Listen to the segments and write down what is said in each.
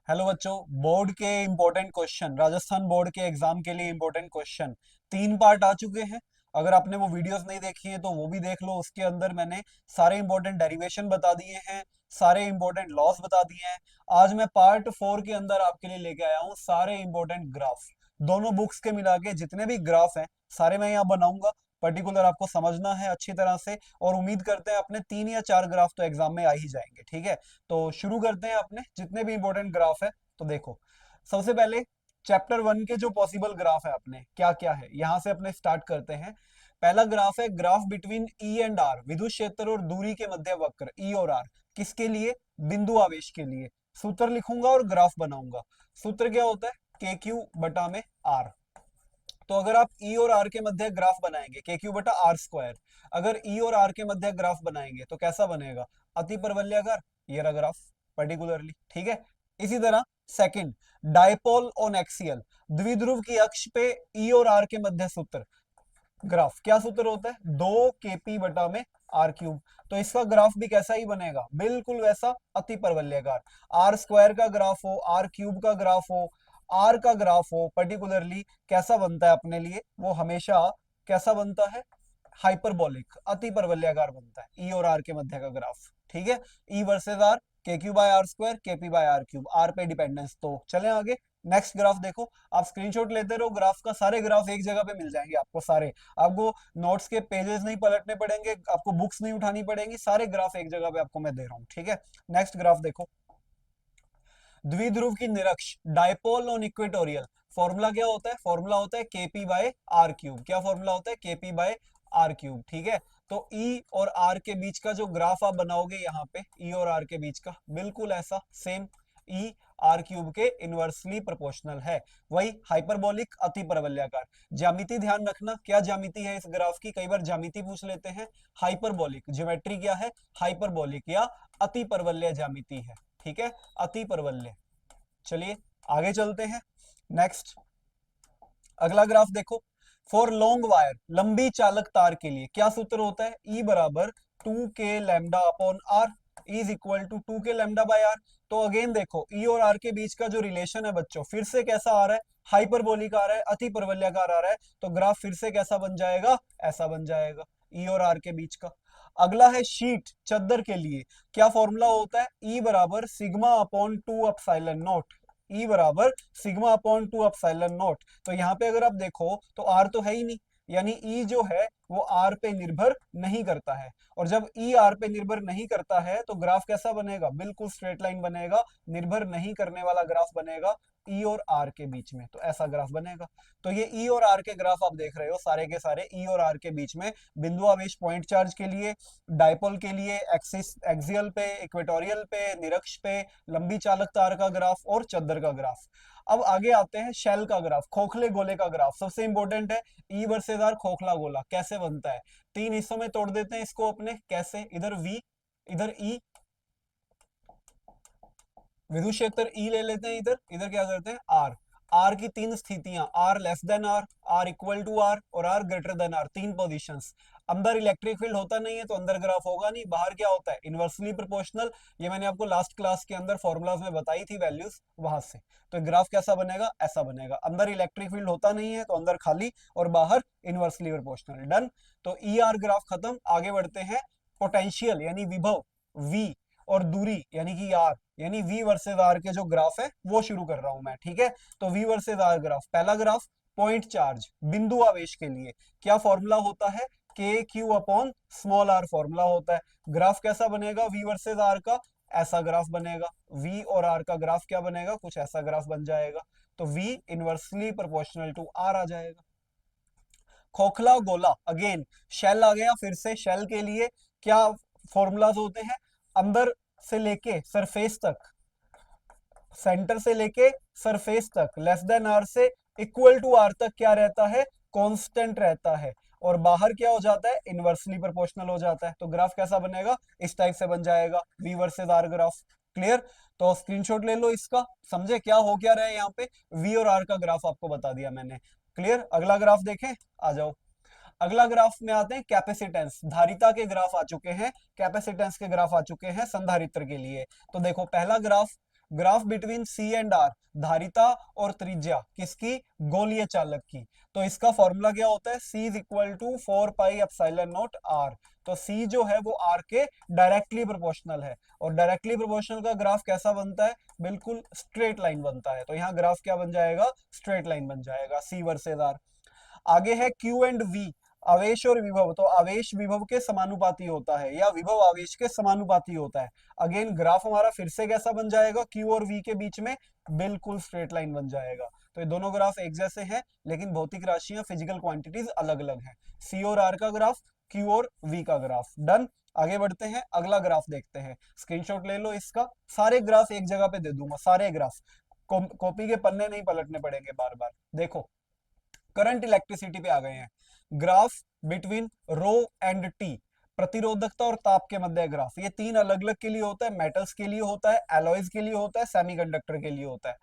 Hello बच्चों। Board के important question, Rajasthan board के एग्जाम के लिए इंपॉर्टेंट क्वेश्चन 3 पार्ट आ चुके हैं। अगर आपने वो वीडियोस नहीं देखी हैं तो वो भी देख लो। उसके अंदर मैंने सारे इंपॉर्टेंट डेरिवेशन बता दिए हैं, सारे इंपॉर्टेंट लॉस बता दिए हैं। आज मैं पार्ट 4 के अंदर आपके लिए लेके आया हूँ सारे इंपॉर्टेंट ग्राफ। दोनों बुक्स के मिला के जितने भी ग्राफ हैं सारे मैं यहाँ बनाऊंगा। पर्टिकुलर आपको समझना है अच्छी तरह से, और उम्मीद करते हैं अपने 3 या 4 ग्राफ तो एग्जाम में आ ही जाएंगे। ठीक है, तो शुरू करते हैं अपने जितने भी इंपॉर्टेंट ग्राफ है। तो देखो, सबसे पहले चैप्टर 1 के जो पॉसिबल ग्राफ है अपने क्या क्या है, यहां से अपने स्टार्ट करते हैं। पहला ग्राफ है graph between E and R, विद्युत क्षेत्र और दूरी के मध्य वक्र ई और आर। किसके लिए? बिंदु आवेश के लिए। सूत्र लिखूंगा और ग्राफ बनाऊंगा। सूत्र क्या होता है? के क्यू बटा में आर। तो अगर आप ई और आर के मध्य ग्राफ बनाएंगे, के क्यू बटा आर स्क्वायर, अगर ई और आर के मध्य ग्राफ बनाएंगे तो कैसा बनेगा? अति परवलयाकार। ये रहा ग्राफ पर्टिकुलरली। ठीक है, इसी तरह सेकंड, डायपोल ऑन एक्सियल, द्विध्रुव की अक्ष पे ई और आर के मध्य सूत्र ग्राफ। क्या सूत्र होता है? 2 kp बटा में आर क्यूब। तो इसका ग्राफ भी कैसा ही बनेगा? बिल्कुल वैसा, अति परवलयाकार। आर स्क्वायर का ग्राफ हो, आर क्यूब का ग्राफ हो, आर का ग्राफ हो, पर्टिकुलरली कैसा बनता है अपने लिए? वो हमेशा कैसा बनता है? हाइपरबोलिक, अति परवलयाकार बनता है ई और आर के मध्य का ग्राफ। ठीक है, E versus R, K Q by R square, KP by R cube, R पे डिपेंडेंस। तो चलें आगे। नेक्स्ट ग्राफ देखो, आप स्क्रीनशॉट लेते रहो ग्राफ का, सारे ग्राफ एक जगह पे मिल जाएंगे आपको सारे। आपको नोट्स के पेजेस नहीं पलटने पड़ेंगे, आपको बुक्स नहीं उठानी पड़ेंगी, सारे ग्राफ एक जगह पे आपको मैं दे रहा हूँ। ठीक है, नेक्स्ट ग्राफ देखो। द्विध्रुव की निरक्ष, डायपोल ऑन इक्वेटोरियल। फॉर्मूला क्या होता है? फॉर्मूला होता है केपी बाय आर क्यूब। क्या फॉर्मूला होता है? KP by R cube. ठीक है, तो ई और आर के बीच का जो ग्राफ आप बनाओगे यहाँ पे, ई और आर के बीच का बिल्कुल ऐसा सेम, ई आर क्यूब के इनवर्सली प्रोपोर्शनल है। वही हाइपरबोलिक, अति परवलयाकार। ज्यामिति ध्यान रखना, क्या ज्यामिति है इस ग्राफ की? कई बार ज्यामिति पूछ लेते हैं। हाइपरबोलिक ज्योमेट्री क्या है? हाइपरबोलिक या अति परवलय ज्यामिति है। ठीक है, अति परवलय। चलिए आगे चलते हैं। नेक्स्ट, अगला ग्राफ देखो। फॉर लॉन्ग वायर, लंबी चालक तार के लिए क्या सूत्र होता है? ई बराबर 2k lambda upon R is equal to 2k lambda by R. तो अगेन देखो, ई और आर के बीच का जो रिलेशन है बच्चों, फिर से कैसा आ रहा है? हाइपरबोलिक आ रहा है, अति परवलयाकार आ रहा है। तो ग्राफ फिर से कैसा बन जाएगा? ऐसा बन जाएगा, ई और आर के बीच का। अगला है शीट, चद्दर के लिए। क्या फॉर्मूला होता है? ई बराबर सिग्मा अपॉन 2 अपसाइलन नॉट। ई बराबर सिग्मा अपॉन 2 अपसाइलन नॉट। तो यहाँ पे अगर आप देखो तो आर तो है ही नहीं, यानी ई जो है वो आर पे निर्भर नहीं करता है। और जब ई आर पे निर्भर नहीं करता है तो ग्राफ कैसा बनेगा? बिल्कुल स्ट्रेट लाइन बनेगा, निर्भर नहीं करने वाला ग्राफ बनेगा ई और आर के बीच में। तो ऐसा ग्राफ बनेगा। तो ये ई और आर के ग्राफ आप देख रहे हो सारे के सारे, ई और आर के बीच में बिंदु आवेश पॉइंट चार्ज के लिए, डायपोल के लिए, एक्सिस एक्सियल पे, इक्वेटोरियल पे, निरक्ष पे, लंबी चालक तार का ग्राफ और चद्दर का ग्राफ। अब आगे आते हैं शेल का ग्राफ, खोखले गोले का ग्राफ। सबसे इंपॉर्टेंट है ई वर्सेस आर, खोखला गोला कैसे बनता है? 3 हिस्सों में तोड़ देते हैं इसको अपने। कैसे? इधर वी, इधर ई, विद्युत क्षेत्र ई ले लेते हैं इधर, इधर क्या करते हैं? आर। आर की 3 स्थितियां, R less than R, R equal to R और R greater than R, 3 positions. अंदर इलेक्ट्रिक फील्ड होता नहीं है तो अंदर ग्राफ होगा नहीं। बाहर क्या होता है? Inversely proportional. ये मैंने आपको लास्ट क्लास के अंदर फॉर्मूलाज में बताई थी वैल्यूज, वहां से। तो ग्राफ कैसा बनेगा? ऐसा बनेगा। अंदर इलेक्ट्रिक फील्ड होता नहीं है तो अंदर खाली और बाहर इनवर्सली प्रोपोर्शनल। डन। तो ई आर ग्राफ खत्म, आगे बढ़ते हैं। पोटेंशियल यानी विभव, वी, और दूरी यानी कि आर, यानी वी वर्सेस आर के जो ग्राफ है वो शुरू कर रहा हूं मैं। ठीक है, तो वी वर्सेस आर ग्राफ। पहला ग्राफ पॉइंट चार्ज, बिंदु आवेश के लिए क्या फॉर्मूला होता है? K Q upon small R formula होता है। ग्राफ कैसा बनेगा वी वर्सेस आर का? ऐसा ग्राफ बनेगा। वी और आर का ग्राफ क्या बनेगा? कुछ ऐसा ग्राफ बन जाएगा। तो V inversely proportional to R आ जाएगा। खोखला गोला, अगेन शेल आ गया फिर से। शेल के लिए क्या फॉर्मूलाज होते हैं? अंदर से लेके सरफेस तक, सेंटर से लेके सरफेस तक लेस देन आर से इक्वल टू आर तक क्या रहता है? कांस्टेंट रहता है। और बाहर क्या हो जाता है? इनवर्सली प्रोपोर्शनल हो जाता है। तो ग्राफ कैसा बनेगा? इस टाइप से बन जाएगा, V versus R graph. Clear? तो स्क्रीनशॉट ले लो इसका। समझे क्या हो क्या रहा है यहाँ पे? वी और आर का ग्राफ आपको बता दिया मैंने। क्लियर? अगला ग्राफ देखें, आ जाओ। अगला ग्राफ में आते हैं कैपेसिटेंस। धारिता के ग्राफ आ चुके हैं, कैपेसिटेंस के ग्राफ आ चुके हैं संधारित्र के लिए। तो देखो पहला graph graph between C and R, धारिता और त्रिज्या किसकी, गोलीय चालक की। तो इसका फॉर्मूला क्या होता है, C is equal to 4 pi epsilon naught R. तो C जो है वो R के डायरेक्टली प्रोपोर्शनल है, और डायरेक्टली प्रोपोर्शनल का ग्राफ कैसा बनता है, बिल्कुल स्ट्रेट लाइन बनता है। तो यहाँ ग्राफ क्या बन जाएगा, स्ट्रेट लाइन बन जाएगा, C वर्सेस R। आगे है Q एंड V, आवेश और विभव। तो आवेश विभव के समानुपाती होता है, या विभव आवेश के समानुपाती होता है। अगेन ग्राफ हमारा फिर से कैसा बन जाएगा, Q और V के बीच में बिल्कुल स्ट्रेट लाइन बन जाएगा। तो ये दोनों ग्राफ एक जैसे हैं, लेकिन भौतिक राशियां, फिजिकल क्वांटिटीज अलग अलग हैं। C और R का ग्राफ, Q और V का ग्राफ। डन। आगे बढ़ते हैं, अगला ग्राफ देखते हैं। स्क्रीनशॉट ले लो इसका, सारे ग्राफ एक जगह पे दे दूंगा, सारे ग्राफ। कॉपी के पन्ने नहीं पलटने पड़ेंगे बार बार। देखो, करंट इलेक्ट्रिसिटी पे आ गए हैं। Graph between rho and T, प्रतिरोधकता और ताप के मध्य ग्राफ। ये तीन अलग अलग के लिए होता है, मेटल्स के लिए होता है, एलॉयज के लिए होता है, सेमीकंडक्टर के लिए होता है।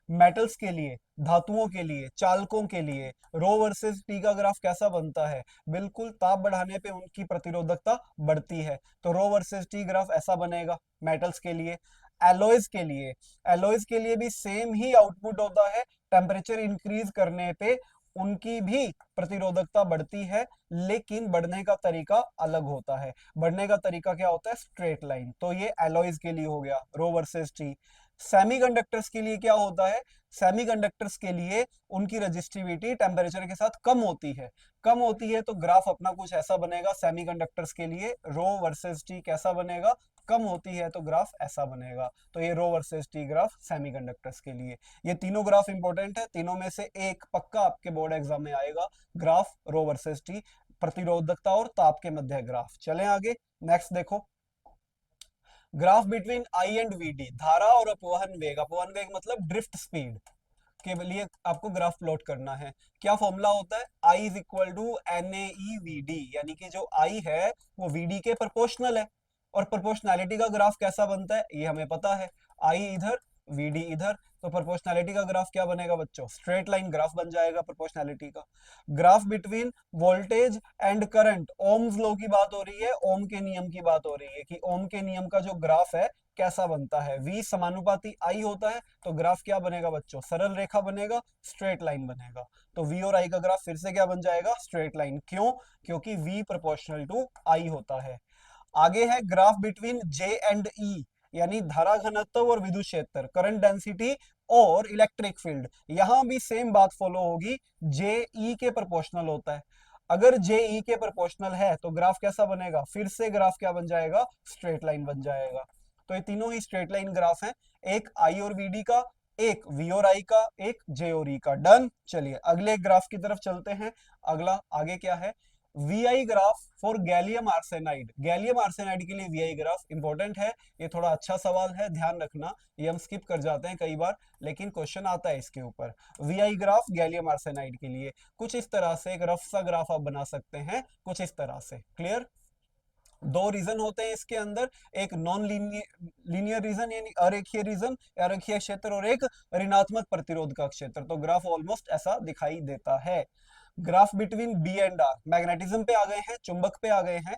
मेटल्स के लिए, धातुओं के लिए, चालकों के लिए रो वर्सेस टी का ग्राफ कैसा बनता है, बिल्कुल ताप बढ़ाने पे उनकी प्रतिरोधकता बढ़ती है। तो रो वर्सेस टी ग्राफ ऐसा बनेगा मेटल्स के लिए। एलॉयज के लिए, एलॉयज के लिए भी सेम ही आउटपुट होता है। टेम्परेचर इंक्रीज करने पे उनकी भी प्रतिरोधकता बढ़ती है, लेकिन बढ़ने का तरीका अलग होता है। बढ़ने का तरीका क्या होता है, स्ट्रेट लाइन। तो ये एलॉयज के लिए हो गया, रो वर्सेस टी। सेमीकंडक्टर्स के लिए क्या होता है, सेमीकंडक्टर्स के लिए उनकी रजिस्टिविटी टेम्परेचर के साथ कम होती है। कम होती है तो ग्राफ अपना कुछ ऐसा बनेगा सेमीकंडक्टर्स के लिए, रो वर्सेस टी कैसा बनेगा, कम होती है तो ग्राफ ऐसा बनेगा। तो ये रो वर्सेस टी ग्राफ सेमीकंडक्टर्स के लिए। ये तीनों ग्राफ इंपॉर्टेंट है, तीनों में से एक पक्का आपके बोर्ड एग्जाम में आएगा, ग्राफ रो वर्सेस टी, प्रतिरोधकता और ताप के मध्य ग्राफ। चलें आगे, नेक्स्ट देखो, graph between I and V D, धारा और अपवहन वेग। अपवहन वेग मतलब ड्रिफ्ट स्पीड के लिए आपको ग्राफ प्लॉट करना है। क्या फॉर्मूला होता है, I is equal to N A E V D, यानी कि जो आई है वो वी डी के प्रोपोर्शनल है। और प्रोपोर्शनैलिटी का ग्राफ कैसा बनता है ये हमें पता है, आई इधर, वी डी इधर। तो प्रोपोर्शनैलिटी का ग्राफ क्या बनेगा बच्चों, स्ट्रेट लाइन ग्राफ बन जाएगा प्रोपोर्शनैलिटी का। Graph between voltage and current, Ohm's law की बात हो रही है, ओम के नियम की बात हो रही है कि ओम के नियम का जो ग्राफ है कैसा बनता है, V समानुपाती I होता है। तो ग्राफ क्या बनेगा बच्चों, सरल रेखा बनेगा, स्ट्रेट लाइन बनेगा। तो V और I का ग्राफ फिर से क्या बन जाएगा, स्ट्रेट लाइन। क्यों, क्योंकि V प्रोपोर्शनल टू I होता है। आगे है graph between J and E, यानी धारा घनत्व और विद्युत क्षेत्र, करंट डेंसिटी और इलेक्ट्रिक फील्ड। यहां भी सेम बात फॉलो होगी, J E के प्रोपोर्शनल होता है। अगर J E के प्रोपोर्शनल है तो ग्राफ कैसा बनेगा, फिर से ग्राफ क्या बन जाएगा, स्ट्रेट लाइन बन जाएगा। तो ये तीनों ही स्ट्रेट लाइन ग्राफ हैं, एक I और VD का, एक V और I का, एक J और E का। डन। चलिए अगले ग्राफ की तरफ चलते हैं। अगला आगे क्या है, VI graph for gallium arsenide. Gallium arsenide के लिए VI ग्राफ इंपॉर्टेंट है, ये थोड़ा अच्छा सवाल है, ध्यान रखना। ये हम स्किप कर जाते हैं कई बार, लेकिन क्वेश्चन आता है इसके ऊपर। VI ग्राफ गैलियम आर्सेनाइड के लिए कुछ इस तरह से एक रफ सा ग्राफ आप बना सकते हैं, कुछ इस तरह से। क्लियर। दो रीजन होते हैं इसके अंदर, एक नॉन लीनियर रीजन यानी अरेखीय रीजन या रेखीय क्षेत्र, और एक ऋणात्मक प्रतिरोध का क्षेत्र। तो ग्राफ ऑलमोस्ट ऐसा दिखाई देता है। Graph between B and R, magnetism पे आ गए हैं, चुंबक पे आ गए हैं।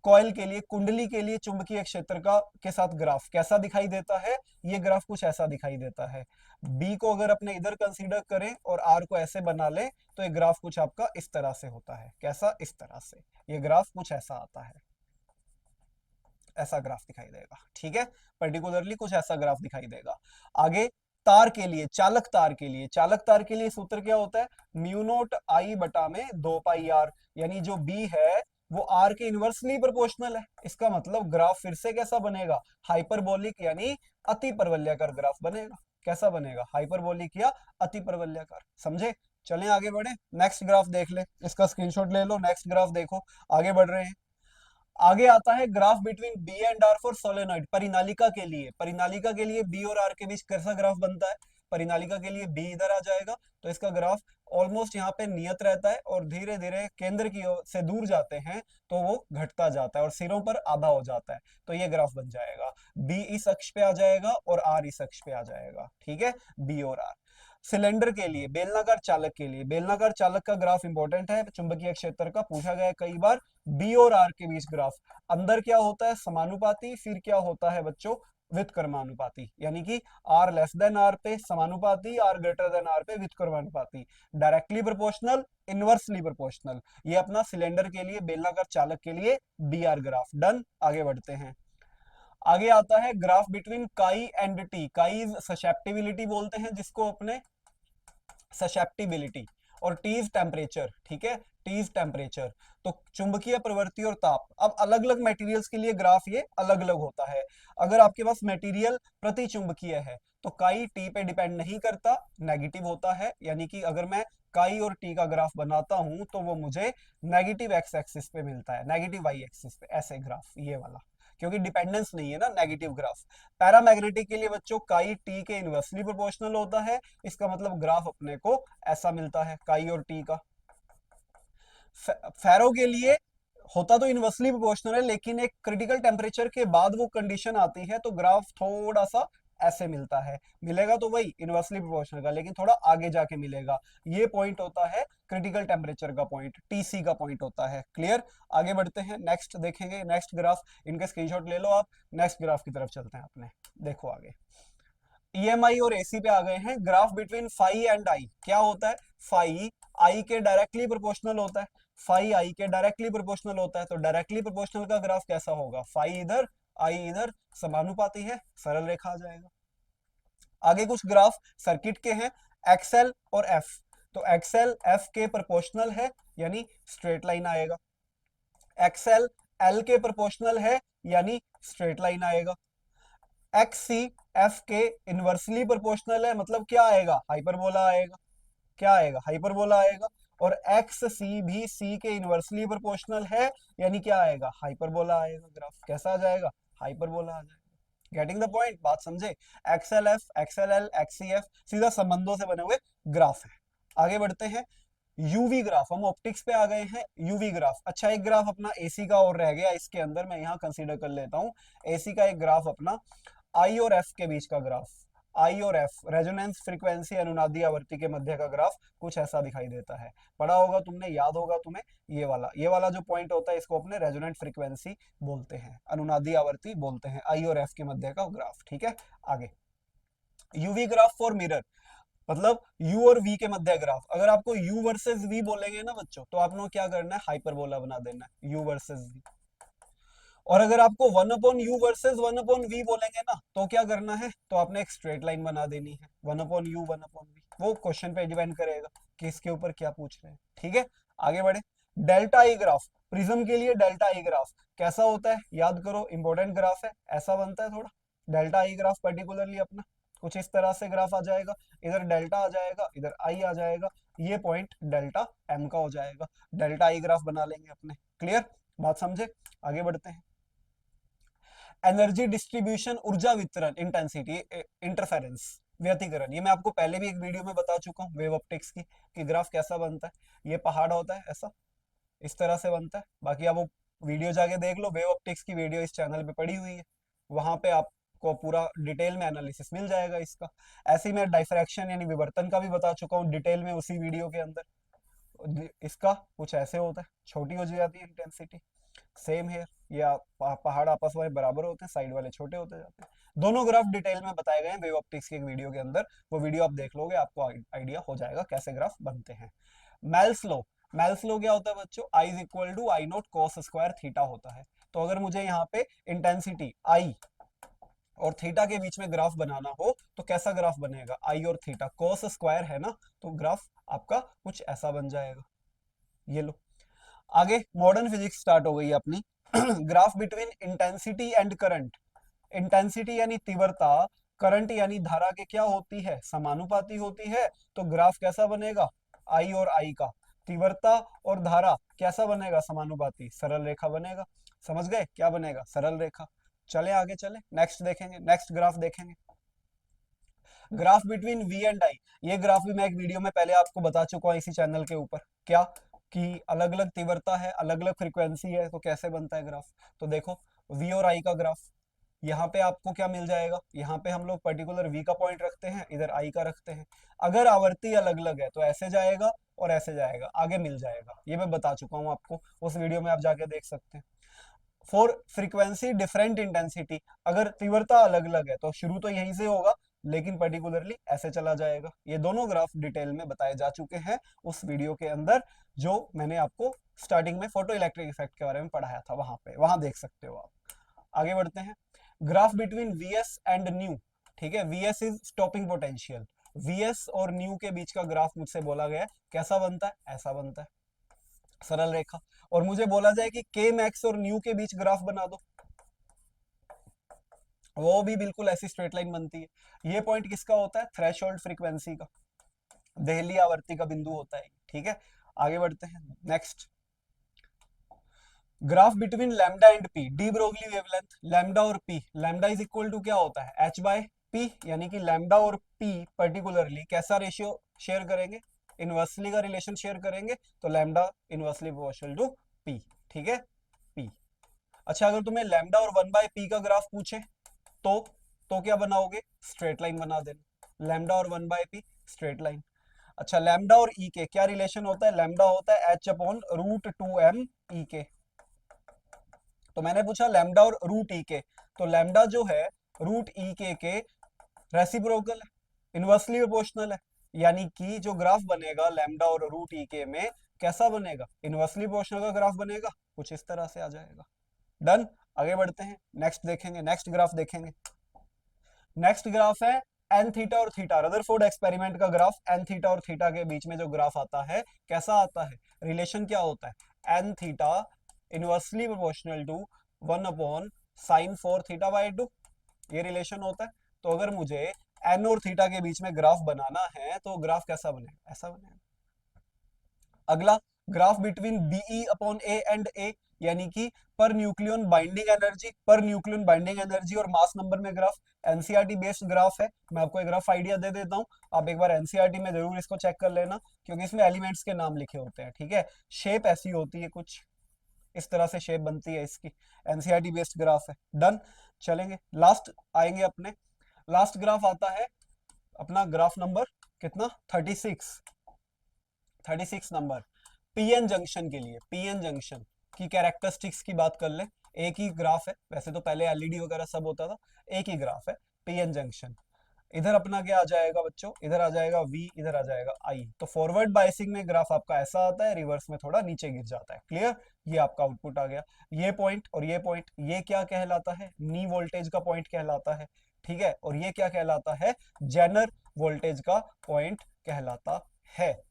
कॉइल के लिए, कुंडली के लिए चुंबकीय क्षेत्र का के साथ ग्राफ कैसा दिखाई देता है, ये ग्राफ कुछ ऐसा दिखाई देता है। बी को अगर अपने इधर कंसीडर करें और आर को ऐसे बना ले, तो ये ग्राफ कुछ आपका इस तरह से होता है। कैसा, इस तरह से। ये ग्राफ कुछ ऐसा आता है, ऐसा ग्राफ दिखाई देगा। ठीक है, पर्टिकुलरली कुछ ऐसा ग्राफ दिखाई देगा। आगे तार के लिए, चालक तार के लिए, चालक तार के लिए सूत्र क्या होता है, म्यू नोट आई बटा में 2 पाई आर, यानी जो बी है वो आर के इनवर्सली प्रोपोर्शनल है। इसका मतलब ग्राफ फिर से कैसा बनेगा, हाइपरबोलिक यानी अति परवलयाकार ग्राफ बनेगा। कैसा बनेगा, हाइपरबोलिक या अति परवलयाकार। समझे। चलें आगे बढ़े, नेक्स्ट ग्राफ देख ले, इसका स्क्रीनशॉट ले लो, नेक्स्ट ग्राफ देखो। आगे बढ़ रहे हैं, आगे आता है graph between B and R for solenoid, परिनालिका के लिए। परिनालिका के लिए बी और आर के बीच कैसा ग्राफ बनता है, परिनालिका के लिए बी इधर आ जाएगा, तो इसका ग्राफ ऑलमोस्ट यहाँ पे नियत रहता है, और धीरे धीरे केंद्र की ओर से दूर जाते हैं तो वो घटता जाता है और सिरों पर आधा हो जाता है। तो ये ग्राफ बन जाएगा, बी इस अक्ष पे आ जाएगा और आर इस अक्ष पे आ जाएगा। ठीक है, बी और आर। सिलेंडर के लिए, बेलनाकार चालक के लिए, बेलनाकार चालक का ग्राफ इंपॉर्टेंट है, चुंबकीय क्षेत्र का पूछा गया है कई बार। बी और आर के बीच ग्राफ, अंदर क्या होता है समानुपाती, फिर क्या होता है बच्चों विथ कर्मानुपाती, यानी कि आर लेस देन आर पे समानुपाती, आर ग्रेटर देन आर पे विथ कर्मानुपाती। डायरेक्टली प्रोपोर्शनल, इनवर्सली प्रोपोर्शनल, ये अपना सिलेंडर के लिए, बेलनाकार चालक के लिए बी आर ग्राफ। डन, आगे बढ़ते हैं। आगे आता है ग्राफ बिटवीन काई एंड टी। काई ससेप्टिबिलिटी बोलते हैं जिसको अपने, ससेप्टिबिलिटी, और टी इज टेम्परेचर, ठीक है, टी इज टेम्परेचर। तो चुंबकीय प्रवृत्ति और ताप, अब अलग अलग मटेरियल्स के लिए ग्राफ ये अलग अलग होता है। अगर आपके पास मटेरियल प्रति चुंबकीय है तो काई टी पे डिपेंड नहीं करता, नेगेटिव होता है, यानी कि अगर मैं काई और टी का ग्राफ बनाता हूं तो वो मुझे नेगेटिव एक्स एक्सिस पे मिलता है, नेगेटिव वाई एक्सिस पे, ऐसे ग्राफ ये वाला, क्योंकि डिपेंडेंस नहीं है ना, नेगेटिव ग्राफ। पैरामैग्नेटिक के लिए बच्चों काई टी के इनवर्सली प्रोपोर्शनल होता है, इसका मतलब ग्राफ अपने को ऐसा मिलता है काई और टी का। फेरो के लिए होता तो इनवर्सली प्रोपोर्शनल है, लेकिन एक क्रिटिकल टेम्परेचर के बाद वो कंडीशन आती है तो ग्राफ थोड़ा सा ऐसे मिलता है, मिलेगा तो वही इनवर्सली प्रोपोर्शनल का, लेकिन थोड़ा आगे जाके मिलेगा। ये पॉइंट होता है क्रिटिकल टेम्परेचर का पॉइंट, टीसी का पॉइंट होता है। क्लियर, आगे बढ़ते हैं, नेक्स्ट देखेंगे, नेक्स्ट ग्राफ, इनके स्क्रीनशॉट ले लो आप। नेक्स्ट ग्राफ की तरफ चलते हैं अपने, देखो आगे ईएमआई और एसी पे आ गए हैं। Graph between phi and I, क्या होता है, फाई आई के डायरेक्टली प्रोपोर्शनल होता है, फाई आई के डायरेक्टली प्रोपोर्शनल होता है, तो डायरेक्टली प्रोपोर्शनल का ग्राफ कैसा होगा, फाई इधर आई इधर, समानुपाती है, सरल रेखा आ जाएगा। आगे कुछ ग्राफ सर्किट के हैं, एक्सएल और एफ, तो एक्सएल एफ के प्रोपोर्शनल है, यानी स्ट्रेट लाइन आएगा, एक्सएल एल के प्रोपोर्शनल है, यानी स्ट्रेट लाइन आएगा, एक्स सी एफ के इनवर्सली प्रोपोर्शनल है, मतलब क्या आएगा, हाइपरबोला आएगा, क्या आएगा, हाइपरबोला आएगा, और एक्स सी भी सी के इनवर्सली प्रोपोर्शनल है, यानी क्या आएगा, हाइपरबोला आएगा। ग्राफ कैसा आ जाएगा, हाइपरबोला आ जाएगा। गेटिंग द पॉइंट, बात समझे, XL F, XL L, XC F सीधा संबंधों से बने हुए ग्राफ है। आगे बढ़ते हैं, यूवी ग्राफ, हम ऑप्टिक्स पे आ गए हैं। यूवी ग्राफ, अच्छा एक ग्राफ अपना एसी का और रह गया इसके अंदर, मैं यहाँ कंसीडर कर लेता हूँ एसी का एक ग्राफ अपना, आई और एफ के बीच का ग्राफ, आई और एफ रेजोनेंस फ्रीक्वेंसी अनुनादी आवृत्ति के मध्य का ग्राफ कुछ ऐसा दिखाई देता है। पढ़ा होगा तुमने, याद होगा तुम्हें, ये वाला जो पॉइंट होता है इसको अपने रेजोनेंट फ्रीक्वेंसी बोलते हैं, अनुनादी आवृत्ति बोलते हैं, आई और एफ के मध्य का ग्राफ, ठीक है। आगे यूवी ग्राफ फॉर मिरर, मतलब u और v के मध्य ग्राफ। अगर आपको u वर्सेस v बोलेंगे ना बच्चों, तो आपने क्या करना है, हाइपरबोला बना देना है, u वर्सेस v। और अगर आपको 1/u वर्सेस 1/v बोलेंगे ना, तो क्या करना है, तो आपने एक स्ट्रेट लाइन बना देनी है, 1/u 1/v। वो क्वेश्चन पे डिपेंड करेगा कि इसके ऊपर क्या पूछ रहे हैं, ठीक है। आगे बढ़े, डेल्टा ई ग्राफ, प्रिज्म के लिए डेल्टा ई ग्राफ कैसा होता है, याद करो, इंपॉर्टेंट ग्राफ है, ऐसा बनता है थोड़ा। डेल्टा ई ग्राफ पर्टिकुलरली अपना कुछ इस तरह से ग्राफ आ जाएगा, इधर डेल्टा आ जाएगा, इधर आई आ जाएगा, ये पॉइंट डेल्टा एम का हो जाएगा, डेल्टा ई ग्राफ बना लेंगे अपने। क्लियर, बात समझे, आगे बढ़ते हैं। एनर्जी डिस्ट्रीब्यूशन, ऊर्जा वितरण, इंटेंसिटी, इंटरफेरेंस, व्यतिकरण, ये मैं आपको पहले भी एक वीडियो में बता चुका हूँ वेव ऑप्टिक्स की, कि ग्राफ कैसा बनता है। ये पहाड़ होता है ऐसा, इस तरह से बनता है, बाकी आप वो वीडियो जाके देख लो, वेव ऑप्टिक्स की वीडियो इस चैनल पे पड़ी हुई है, वहां पे आपको पूरा डिटेल में एनालिसिस मिल जाएगा इसका। ऐसे ही मैं डाइफ्रैक्शन यानी विवर्तन का भी बता चुका हूँ डिटेल में उसी वीडियो के अंदर। इसका कुछ ऐसे होता है, छोटी हो जाती है इंटेंसिटी, सेम है, या पहाड़ आपस में बराबर होते हैं, साइड वाले छोटे होते जाते हैं। दोनों ग्राफ डिटेल में बताए गए हैं वेव ऑप्टिक्स की एक वीडियो के अंदर, वो वीडियो आप देख लोगे, आपको आइडिया हो जाएगा कैसे ग्राफ बनते हैं। मेल्स लो, मेल्स लो क्या होता है बच्चों, I is equal to I naught cos square theta होता है। तो अगर मुझे यहाँ पे इंटेंसिटी आई और थीटा के बीच में ग्राफ बनाना हो तो कैसा ग्राफ बनेगा, आई और थीटा कॉस स्क्वायर है ना, तो ग्राफ आपका कुछ ऐसा बन जाएगा, ये लो। आगे मॉडर्न फिजिक्स स्टार्ट हो गई है अपनी। Graph between intensity and current, intensity यानी तीव्रता, करंट यानी धारा के क्या होती है, समानुपाती होती है, तो ग्राफ कैसा बनेगा, आई और आई का, तीव्रता और धारा कैसा बनेगा, समानुपाती, सरल रेखा बनेगा। समझ गए, क्या बनेगा, सरल रेखा। चले आगे, चले नेक्स्ट देखेंगे, नेक्स्ट ग्राफ देखेंगे, graph between V and I. ये ग्राफ भी मैं एक वीडियो में पहले आपको बता चुका हूँ इसी चैनल के ऊपर, क्या कि अलग अलग तीव्रता है, अलग अलग फ्रीक्वेंसी है, तो कैसे बनता है ग्राफ। तो देखो वी और आई का ग्राफ, यहाँ पे आपको क्या मिल जाएगा, यहाँ पे हम लोग पर्टिकुलर वी का पॉइंट रखते हैं, इधर आई का रखते हैं। अगर आवृत्ति अलग अलग है तो ऐसे जाएगा और ऐसे जाएगा, आगे मिल जाएगा, ये मैं बता चुका हूँ आपको, उस वीडियो में आप जाके देख सकते हैं। फॉर फ्रीक्वेंसी डिफरेंट इंटेंसिटी, अगर तीव्रता अलग अलग है तो शुरू तो यहीं से होगा, लेकिन पर्टिकुलरली ऐसे चला जाएगा। ये दोनों ग्राफ डिटेल में बताए जा चुके हैं उस वीडियो के अंदर, जो मैंने आपको स्टार्टिंग में फोटो इलेक्ट्रिक इफेक्ट के बारे में पढ़ाया था, वहां पे, वहां देख सकते हो आप। आगे बढ़ते हैं। Graph between VS and nu, ठीक है, VS is stopping potential, VS और न्यू के बीच का ग्राफ मुझसे बोला गया है, कैसा बनता है, ऐसा बनता है, सरल रेखा। और मुझे बोला जाए कि के मैक्स और न्यू के बीच ग्राफ बना दो, वो भी बिल्कुल ऐसी स्ट्रेट लाइन बनती है। ये पॉइंट किसका होता है, थ्रेशोल्ड फ्रीक्वेंसी का, देहली आवर्ती का बिंदु होता है, ठीक है। आगे बढ़ते हैं, next. Graph between lambda and P, de Broglie wavelength, lambda और P, lambda is equal to क्या होता है, एच बाय पी, यानी कि लैम्डा और पी पर्टिकुलरली कैसा रेशियो शेयर करेंगे, इनवर्सली का रिलेशन शेयर करेंगे, तो lambda inversely proportional to P, ठीक है, पी। अच्छा, अगर तुम्हें लैम्डा और 1/p का ग्राफ पूछे तो क्या बनाओगे, स्ट्रेट लाइन बना देना, लैम्डा और 1/p स्ट्रेट लाइन। अच्छा, लैम्डा और ई के क्या रिलेशन होता है, लैम्डा होता है एच अपॉन रूट 2m ई के, तो मैंने पूछा लैम्डा और रूट ई के, तो लैम्डा जो है रूट ई के रेसिप्रोकल है, इनवर्सली प्रोपोर्शनल है, यानी कि जो ग्राफ बनेगा लैम्डा और रूट ई के में, कैसा बनेगा, इनवर्सली प्रोपोर्शनल का ग्राफ बनेगा, कुछ इस तरह से आ जाएगा। डन। आगे बढ़ते हैं, नेक्स्ट देखेंगे, नेक्स्ट ग्राफ देखेंगे। नेक्स्ट ग्राफ है एन थीटा और थीटा, रदरफोर्ड एक्सपेरिमेंट का ग्राफ, एन थीटा और थीटा के बीच में जो ग्राफ आता है, कैसा आता है, रिलेशन क्या होता है, N theta inversely proportional to 1 upon sine 4 theta by 2, ये रिलेशन होता है। तो अगर मुझे एन और थीटा के बीच में ग्राफ बनाना है तो ग्राफ कैसा बनेगा, ऐसा बनेगा। अगला, graph between BE upon A and A, यानी कि per nucleon binding energy, per nucleon binding energy और मास नंबर में ग्राफ, एनसीईआरटी बेस्ड ग्राफ है, मैं आपको एक ग्राफ आइडिया दे देता हूं, आप एक बार एनसीईआरटी में जरूर इसको चेक कर लेना, क्योंकि इसमें एलिमेंट्स के नाम लिखे होते हैं, ठीक है। शेप ऐसी होती है कुछ इस तरह से शेप बनती है इसकी, एनसीईआरटी बेस्ड ग्राफ है। डन। चलेंगे, लास्ट आएंगे अपने, लास्ट ग्राफ आता है अपना ग्राफ नंबर कितना, 36 नंबर, पीएन जंक्शन के लिए, पीएन जंक्शन की कैरेक्टरिस्टिक्स की बात कर ले। एक ही ग्राफ है, वैसे तो पहले एलईडी वगैरह सब होता था, एक ही ग्राफ है, पीएन जंक्शन। इधर अपना क्या आ जाएगा बच्चों, इधर आ जाएगा V, इधर आ जाएगा I, तो फॉरवर्ड बायसिंग में ग्राफ आपका ऐसा आता है, रिवर्स में थोड़ा नीचे गिर जाता है, क्लियर। ये आपका आउटपुट आ गया। ये पॉइंट और ये पॉइंट, ये क्या कहलाता है, नी वोल्टेज का पॉइंट कहलाता है, ठीक है। और ये क्या कहलाता है, जेनर वोल्टेज का पॉइंट कहलाता है।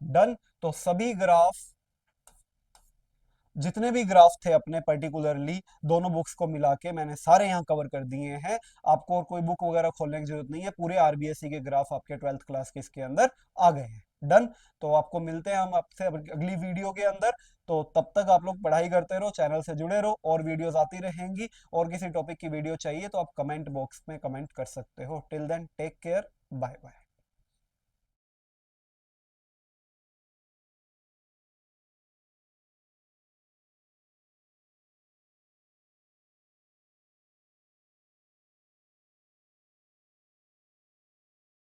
डन। तो सभी ग्राफ, जितने भी ग्राफ थे अपने पर्टिकुलरली दोनों बुक्स को मिला के मैंने सारे यहाँ कवर कर दिए हैं, आपको और कोई बुक वगैरह खोलने की जरूरत नहीं है, पूरे आरबीएससी के ग्राफ आपके 12th क्लास के इसके अंदर आ गए हैं। डन। तो आपको मिलते हैं हम आपसे अगली वीडियो के अंदर, तो तब तक आप लोग पढ़ाई करते रहो, चैनल से जुड़े रहो, और वीडियोस आती रहेंगी, और किसी टॉपिक की वीडियो चाहिए तो आप कमेंट बॉक्स में कमेंट कर सकते हो। Till then take care, bye bye.